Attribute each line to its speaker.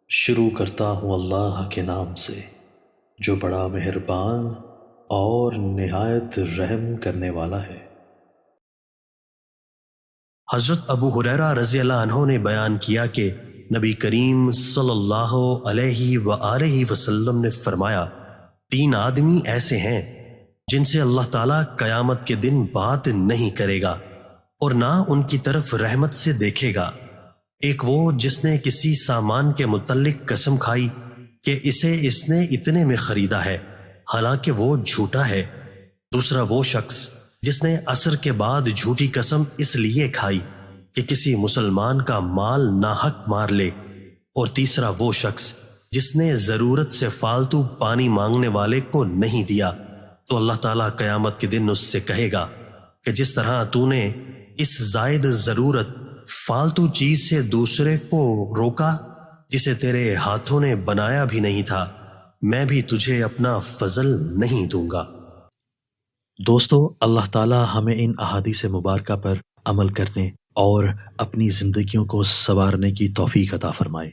Speaker 1: شروع کرتا ہوں اللہ کے نام سے جو بڑا مہربان اور نہایت رحم کرنے والا ہے۔
Speaker 2: حضرت ابو ہریرہ رضی اللہ عنہ نے بیان کیا کہ نبی کریم صلی اللہ علیہ وآلہ وسلم نے فرمایا، 3 آدمی ایسے ہیں جن سے اللہ تعالیٰ قیامت کے دن بات نہیں کرے گا اور نہ ان کی طرف رحمت سے دیکھے گا۔ ایک وہ جس نے کسی سامان کے متعلق قسم کھائی کہ اسے اس نے اتنے میں خریدا ہے حالانکہ وہ جھوٹا ہے۔ دوسرا وہ شخص جس نے عصر کے بعد جھوٹی قسم اس لیے کھائی کہ کسی مسلمان کا مال ناحق مار لے۔ اور تیسرا وہ شخص جس نے ضرورت سے فالتو پانی مانگنے والے کو نہیں دیا، تو اللہ تعالیٰ قیامت کے دن اس سے کہے گا کہ جس طرح تو نے اس زائد ضرورت فالتو چیز سے دوسرے کو روکا جسے تیرے ہاتھوں نے بنایا بھی نہیں تھا، میں بھی تجھے اپنا فضل نہیں دوں گا۔
Speaker 1: دوستو، اللہ تعالی ہمیں ان احادیث مبارکہ پر عمل کرنے اور اپنی زندگیوں کو سنوارنے کی توفیق عطا فرمائے۔